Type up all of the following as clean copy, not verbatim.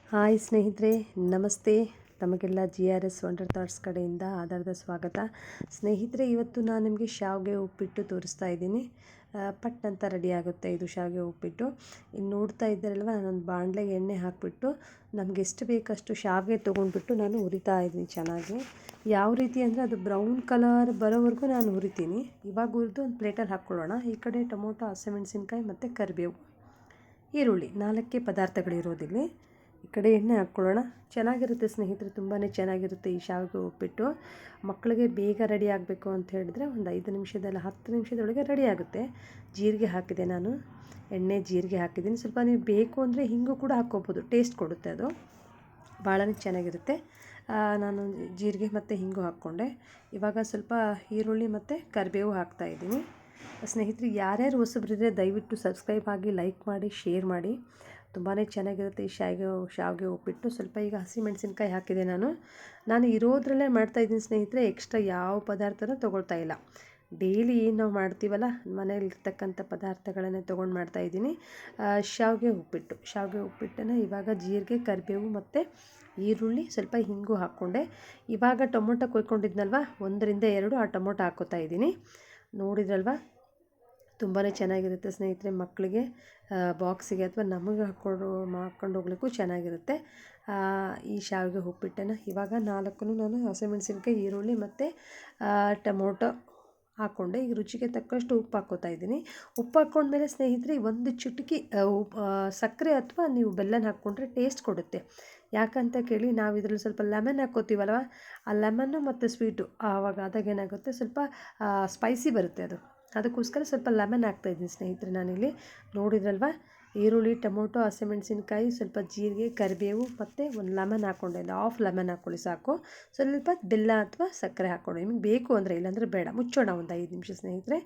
Hi ಸ್ನೇಹಿತರೆ, ನಮಸ್ತೆ. ತಮಗೆಲ್ಲ GRS ವಂಡರ್ ಥಾಟ್ಸ್ ಕಡೆಯಿಂದ ಆಧಾರದ ಸ್ವಾಗತ. ಸ್ನೇಹಿತರೆ, ಇವತ್ತು ನಾನು ನಿಮಗೆ ಶಾವಿಗೆ ಉಪ್ಪಿಟ್ಟು ತೋರಿಸ್ತಾ ಇದ್ದೀನಿ. ಪಟ್ ಅಂತ ರೆಡಿ ಆಗುತ್ತೆ ಇದು ಶಾವಿಗೆ ಉಪ್ಪಿಟ್ಟು. ಇನ್ನು ನೋಡ್ತಾ ಇದ್ದಾರಲ್ವ, ನಾನೊಂದು ಬಾಣಲೆಗೆ ಎಣ್ಣೆ ಹಾಕಿಬಿಟ್ಟು ನಮಗೆ ಎಷ್ಟು ಬೇಕಷ್ಟು ಶಾವಿಗೆ ತೊಗೊಂಡ್ಬಿಟ್ಟು ನಾನು ಹುರಿತಾ ಇದ್ದೀನಿ ಚೆನ್ನಾಗಿ. ಯಾವ ರೀತಿ ಅಂದರೆ ಅದು ಬ್ರೌನ್ ಕಲರ್ ಬರೋವರೆಗೂ ನಾನು ಹುರಿತೀನಿ. ಇವಾಗ ಹುರಿದು ಒಂದು ಪ್ಲೇಟಲ್ಲಿ ಹಾಕ್ಕೊಳ್ಳೋಣ. ಈ ಕಡೆ ಟೊಮೊಟೊ, ಹಸಿಮೆಣಸಿನ್ಕಾಯಿ ಮತ್ತು ಕರಿಬೇವು, ಈರುಳ್ಳಿ, 4 ಪದಾರ್ಥಗಳಿರೋದಿಲ್ಲಿ. ಈ ಕಡೆ ಎಣ್ಣೆ ಹಾಕ್ಕೊಳ್ಳೋಣ. ಚೆನ್ನಾಗಿರುತ್ತೆ ಸ್ನೇಹಿತರೆ, ತುಂಬಾ ಚೆನ್ನಾಗಿರುತ್ತೆ ಈ ಶಾವಿಗೆ ಉಪ್ಪಿಟ್ಟು. ಮಕ್ಕಳಿಗೆ ಬೇಗ ರೆಡಿ ಆಗಬೇಕು ಅಂತ ಹೇಳಿದ್ರೆ ಒಂದು 5 ನಿಮಿಷದಲ್ಲಿ 10 ನಿಮಿಷದೊಳಗೆ ರೆಡಿ ಆಗುತ್ತೆ. ಜೀರಿಗೆ ಹಾಕಿದೆ ನಾನು, ಎಣ್ಣೆ ಜೀರಿಗೆ ಹಾಕಿದ್ದೀನಿ. ಸ್ವಲ್ಪ ನೀವು ಬೇಕು ಅಂದರೆ ಹಿಂಗು ಕೂಡ ಹಾಕ್ಕೋಬೋದು, ಟೇಸ್ಟ್ ಕೊಡುತ್ತೆ ಅದು, ಭಾಳ ಚೆನ್ನಾಗಿರುತ್ತೆ. ನಾನು ಜೀರಿಗೆ ಮತ್ತು ಹಿಂಗು ಹಾಕ್ಕೊಂಡೆ. ಇವಾಗ ಸ್ವಲ್ಪ ಈರುಳ್ಳಿ ಮತ್ತು ಕರಿಬೇವು ಹಾಕ್ತಾಯಿದ್ದೀನಿ. ಸ್ನೇಹಿತರೆ, ಯಾರ್ಯಾರು ಹೊಸಬ್ರಿದ್ರೆ ದಯವಿಟ್ಟು ಸಬ್ಸ್ಕ್ರೈಬ್ ಆಗಿ, ಲೈಕ್ ಮಾಡಿ, ಶೇರ್ ಮಾಡಿ. ತುಂಬಾ ಚೆನ್ನಾಗಿರುತ್ತೆ ಈ ಶಾವಿಗೆ ಉಪ್ಪಿಟ್ಟು. ಸ್ವಲ್ಪ ಈಗ ಹಸಿಮೆಣಸಿನ್ಕಾಯಿ ಹಾಕಿದೆ ನಾನು ಇರೋದ್ರಲ್ಲೇ ಮಾಡ್ತಾಯಿದ್ದೀನಿ ಸ್ನೇಹಿತರೆ. ಎಕ್ಸ್ಟ್ರಾ ಯಾವ ಪದಾರ್ಥನೂ ತೊಗೊಳ್ತಾ ಇಲ್ಲ. ಡೈಲಿ ಏನು ನಾವು ಮಾಡ್ತೀವಲ್ಲ, ಮನೇಲಿರ್ತಕ್ಕಂಥ ಪದಾರ್ಥಗಳನ್ನೇ ತೊಗೊಂಡು ಮಾಡ್ತಾಯಿದ್ದೀನಿ. ಶಾವಿಗೆ ಉಪ್ಪಿಟ್ಟನ್ನು ಇವಾಗ ಜೀರಿಗೆ, ಕರಿಬೇವು ಮತ್ತು ಈರುಳ್ಳಿ, ಸ್ವಲ್ಪ ಹಿಂಗು ಹಾಕ್ಕೊಂಡೆ. ಇವಾಗ ಟೊಮೊಟೊ ಕೊಯ್ಕೊಂಡಿದ್ನಲ್ವ, 1-2 ಆ ಟೊಮೊಟೊ ಹಾಕ್ಕೋತಾ ಇದ್ದೀನಿ. ನೋಡಿದ್ರಲ್ವ, ತುಂಬಾ ಚೆನ್ನಾಗಿರುತ್ತೆ ಸ್ನೇಹಿತರೆ. ಮಕ್ಕಳಿಗೆ ಬಾಕ್ಸಿಗೆ ಅಥವಾ ನಮಗೆ ಹಾಕ್ಕೊಂಡು ಹೋಗ್ಲಿಕ್ಕೂ ಚೆನ್ನಾಗಿರುತ್ತೆ ಈ ಶಾವಿಗೆ ಉಪ್ಪಿಟ್ಟನ್ನು. ಇವಾಗ 4 ನಾನು ಹಸಿಮೆಣಸಿನ್ಕಾಯಿ, ಈರುಳ್ಳಿ ಮತ್ತು ಟೊಮೊಟೊ ಹಾಕ್ಕೊಂಡೆ. ಈಗ ರುಚಿಗೆ ತಕ್ಕಷ್ಟು ಉಪ್ಪು ಹಾಕ್ಕೋತಾ ಇದ್ದೀನಿ. ಉಪ್ಪು ಹಾಕ್ಕೊಂಡ್ಮೇಲೆ ಸ್ನೇಹಿತರೆ, 1 ಚಿಟಿಕೆ ಸಕ್ಕರೆ ಅಥವಾ ನೀವು ಬೆಲ್ಲನ ಹಾಕ್ಕೊಂಡ್ರೆ ಟೇಸ್ಟ್ ಕೊಡುತ್ತೆ. ಯಾಕಂತ ಕೇಳಿ, ನಾವು ಇದರಲ್ಲಿ ಸ್ವಲ್ಪ ಲೆಮನ್ ಹಾಕ್ಕೋತೀವಲ್ವ, ಆ ಲೆಮನ್ನು ಮತ್ತು ಸ್ವೀಟು ಆದಾಗ ಏನಾಗುತ್ತೆ, ಸ್ವಲ್ಪ ಸ್ಪೈಸಿ ಬರುತ್ತೆ ಅದು. ಅದಕ್ಕೋಸ್ಕರ ಸ್ವಲ್ಪ ಲೆಮನ್ ಹಾಕ್ತಾಯಿದ್ದೀನಿ ಸ್ನೇಹಿತರೆ ನಾನಿಲ್ಲಿ. ನೋಡಿದ್ರಲ್ವ, ಈರುಳ್ಳಿ, ಟೊಮೊಟೊ, ಹಸಿಮೆಣಸಿನ್ಕಾಯಿ, ಸ್ವಲ್ಪ ಜೀರಿಗೆ, ಕರಿಬೇವು ಮತ್ತು ಒಂದು ಲೆಮನ್ ಹಾಕ್ಕೊಂಡೆ. ಹಾಫ್ ಲೆಮನ್ ಹಾಕ್ಕೊಳ್ಳಿ ಸಾಕು. ಸ್ವಲ್ಪ ಬೆಲ್ಲ ಅಥವಾ ಸಕ್ಕರೆ ಹಾಕ್ಕೊಂಡು, ನಿಮಗೆ ಬೇಕು ಅಂದರೆ, ಇಲ್ಲಾಂದರೆ ಬೇಡ. ಮುಚ್ಚೋಣ ಒಂದು 5 ನಿಮಿಷ ಸ್ನೇಹಿತರೆ.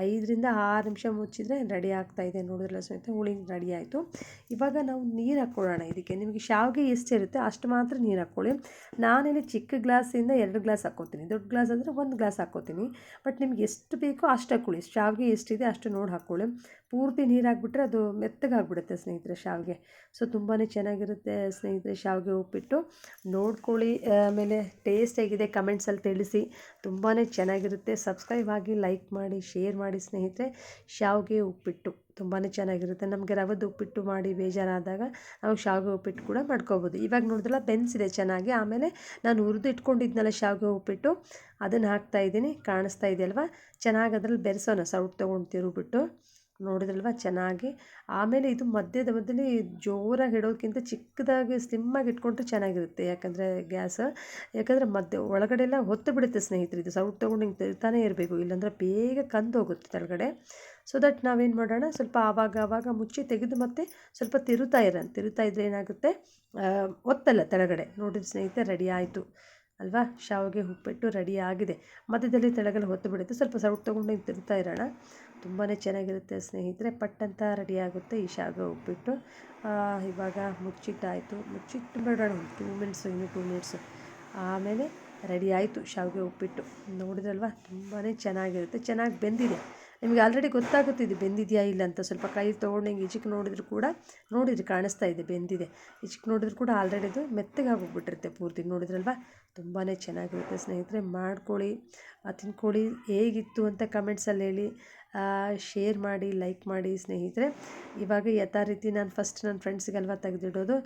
5-6 ನಿಮಿಷ ಮುಚ್ಚಿದರೆ ರೆಡಿ ಆಗ್ತಾಯಿದೆ. ನೋಡಿದ್ರಲ್ಲ ಸ್ನೇಹಿತರೆ, ಹುಳಿ ರೆಡಿ ಆಯಿತು. ಇವಾಗ ನಾವು ನೀರು ಹಾಕ್ಕೊಳ್ಳೋಣ ಇದಕ್ಕೆ. ನಿಮಗೆ ಶಾವಿಗೆ ಎಷ್ಟಿರುತ್ತೆ ಅಷ್ಟು ಮಾತ್ರ ನೀರು ಹಾಕ್ಕೊಳ್ಳಿ. ನಾನಿಲ್ಲಿ ಚಿಕ್ಕ ಗ್ಲಾಸಿಂದ 2 ಗ್ಲಾಸ್ ಹಾಕ್ಕೋತೀನಿ. ದೊಡ್ಡ ಗ್ಲಾಸ್ ಅಂದರೆ 1 ಗ್ಲಾಸ್ ಹಾಕ್ಕೋತೀನಿ. ಬಟ್ ನಿಮ್ಗೆ ಎಷ್ಟು ಬೇಕೋ ಅಷ್ಟು ಹಾಕ್ಕೊಳ್ಳಿ. ಶಾವಿಗೆ ಎಷ್ಟಿದೆ ಅಷ್ಟು ನೋಡಿ ಹಾಕ್ಕೊಳ್ಳಿ. ಪೂರ್ತಿ ನೀರು ಹಾಕ್ಬಿಟ್ರೆ ಅದು ಮೆತ್ತಗಾಗ್ಬಿಡುತ್ತೆ ಸ್ನೇಹಿತರೆ ಶಾವಿಗೆ. ಸೊ ತುಂಬಾ ಚೆನ್ನಾಗಿರುತ್ತೆ ಸ್ನೇಹಿತರೆ ಶಾವಿಗೆ ಉಪ್ಪಿಟ್ಟು. ನೋಡ್ಕೊಳ್ಳಿ, ಆಮೇಲೆ ಟೇಸ್ಟ್ ಹೇಗಿದೆ ಕಮೆಂಟ್ಸಲ್ಲಿ ತಿಳಿಸಿ. ತುಂಬಾ ಚೆನ್ನಾಗಿರುತ್ತೆ. ಸಬ್ಸ್ಕ್ರೈಬ್ ಆಗಿ, ಲೈಕ್ ಮಾಡಿ, ಶೇರ್ ಮಾಡಿ ಸ್ನೇಹಿತರೆ. ಶಾವಿಗೆ ಉಪ್ಪಿಟ್ಟು ತುಂಬಾ ಚೆನ್ನಾಗಿರುತ್ತೆ. ನಮಗೆ ರವೆದು ಉಪ್ಪಿಟ್ಟು ಮಾಡಿ ಬೇಜಾರಾದಾಗ ನಾವು ಶಾವಿಗೆ ಉಪ್ಪಿಟ್ಟು ಕೂಡ ಮಾಡ್ಕೋಬೋದು. ಇವಾಗ ನೋಡಿದ್ರಲ್ಲ, ಬೆನ್ಸಿದೆ ಚೆನ್ನಾಗಿ. ಆಮೇಲೆ ನಾನು ಹುರಿದು ಇಟ್ಕೊಂಡಿದ್ನಲ್ಲ ಶಾವಿಗೆ ಉಪ್ಪಿಟ್ಟು, ಅದನ್ನು ಹಾಕ್ತಾಯಿದ್ದೀನಿ. ಕಾಣಿಸ್ತಾ ಇದೆಯಲ್ವ, ಚೆನ್ನಾಗಿ ಅದರಲ್ಲಿ ಬೆರೆಸೋಣ, ಸೌಟ್ ತೊಗೊಂಡು ತಿರುಗಿಬಿಟ್ಟು. ನೋಡಿದ್ರಲ್ವ ಚೆನ್ನಾಗಿ. ಆಮೇಲೆ ಇದು ಮಧ್ಯದಲ್ಲಿ ಜೋರಾಗಿ ಇಡೋದಕ್ಕಿಂತ ಚಿಕ್ಕದಾಗಿ ಸ್ಲಿಮ್ಮಾಗಿ ಇಟ್ಕೊಂಡ್ರೆ ಚೆನ್ನಾಗಿರುತ್ತೆ. ಯಾಕಂದರೆ ಒಳಗಡೆ ಎಲ್ಲ ಹೊತ್ತು ಬಿಡುತ್ತೆ ಸ್ನೇಹಿತರೆ. ಇದು ಸೌಟ್ ತೊಗೊಂಡು ಹಿಂಗೆ ತಿರ್ತಾನೇ ಇರಬೇಕು, ಇಲ್ಲಾಂದರೆ ಬೇಗ ಕಂದೋಗುತ್ತೆ ಕೆಳಗಡೆ. ಸೊ ದಟ್ ನಾವೇನು ಮಾಡೋಣ, ಸ್ವಲ್ಪ ಆವಾಗ ಮುಚ್ಚಿ ತೆಗೆದು ಮತ್ತೆ ಸ್ವಲ್ಪ ತಿರುತ್ತಾ ಇದ್ದರೆ ಏನಾಗುತ್ತೆ, ಒತ್ತಲ್ಲ ಕೆಳಗಡೆ. ನೋಡಿ ಸ್ನೇಹಿತರೆ, ರೆಡಿ ಆಯಿತು ಅಲ್ವಾ, ಶಾವಿಗೆ ಉಪ್ಪಿಟ್ಟು ರೆಡಿ ಆಗಿದೆ. ಮಧ್ಯದಲ್ಲಿ ತೆಳಗಡೆ ಹೊತ್ತು ಬಿಡುತ್ತೆ, ಸ್ವಲ್ಪ ಸೌಟ್ ತೊಗೊಂಡು ಹಿಂಗೆ ತಿರುತ್ತಾ ಇರೋಣ. ತುಂಬಾ ಚೆನ್ನಾಗಿರುತ್ತೆ ಸ್ನೇಹಿತರೆ. ಪಟ್ಟಂತ ರೆಡಿ ಆಗುತ್ತೆ ಈ ಶಾವಿಗೆ ಉಪ್ಪಿಟ್ಟು. ಇವಾಗ ಮುಚ್ಚಿಟ್ಟು ಬಿಡೋಣ ಒಂದು 2 ಮಿನಿಟ್ಸು, ಇನ್ನೂ 2 ಮಿನಿಟ್ಸು. ಆಮೇಲೆ ರೆಡಿ ಆಯಿತು ಶಾವಿಗೆ ಉಪ್ಪಿಟ್ಟು. ನೋಡಿದ್ರಲ್ವ, ತುಂಬಾ ಚೆನ್ನಾಗಿರುತ್ತೆ. ಚೆನ್ನಾಗಿ ಬೆಂದಿದೆ. ನಿಮಗೆ ಆಲ್ರೆಡಿ ಗೊತ್ತಾಗುತ್ತೆ ಇದು ಬೆಂದಿದೆಯಾ ಇಲ್ಲ ಅಂತ. ಸ್ವಲ್ಪ ಕೈ ತೊಗೊಂಡು ಹಿಂಗೆ ಈಚೆಗೆ ನೋಡಿದ್ರೆ ಕಾಣಿಸ್ತಾ ಇದೆ ಬೆಂದಿದೆ. ಈಚೆಗೆ ನೋಡಿದ್ರು ಕೂಡ ಆಲ್ರೆಡಿ ಇದು ಮೆತ್ತಗಾಗೋಗ್ಬಿಟ್ಟಿರುತ್ತೆ ಪೂರ್ತಿ. ನೋಡಿದ್ರಲ್ವ, ತುಂಬಾ ಚೆನ್ನಾಗಿರುತ್ತೆ ಸ್ನೇಹಿತರೆ. ಮಾಡ್ಕೊಳ್ಳಿ, ತಿನ್ಕೊಳ್ಳಿ. ಹೇಗಿತ್ತು ಅಂತ ಕಮೆಂಟ್ಸಲ್ಲಿ ಹೇಳಿ, ಶೇರ್ ಮಾಡಿ, ಲೈಕ್ ಮಾಡಿ ಸ್ನೇಹಿತರೆ. ಇವಾಗ ಯಥಾ ರೀತಿ ನಾನು ಫಸ್ಟ್ ನನ್ನ ಫ್ರೆಂಡ್ಸಿಗೆಲ್ವ ತೆಗೆದಿಡೋದು,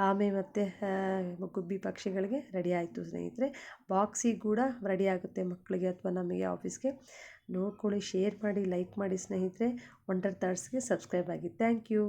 ಆಮೇಲೆ ಮತ್ತು ಗುಬ್ಬಿ ಪಕ್ಷಿಗಳಿಗೆ ರೆಡಿ ಆಯಿತು ಸ್ನೇಹಿತರೆ. ಬಾಕ್ಸಿಗೆ ಕೂಡ ರೆಡಿ ಆಗುತ್ತೆ ಮಕ್ಕಳಿಗೆ ಅಥವಾ ನಮಗೆ ಆಫೀಸ್ಗೆ. ನೋಡ್ಕೊಳ್ಳಿ, ಶೇರ್ ಮಾಡಿ, ಲೈಕ್ ಮಾಡಿ ಸ್ನೇಹಿತರೆ. ವಂಡರ್ ಥಾಟ್ಸ್ಗೆ ಸಬ್ಸ್ಕ್ರೈಬ್ ಆಗಿ. Thank you.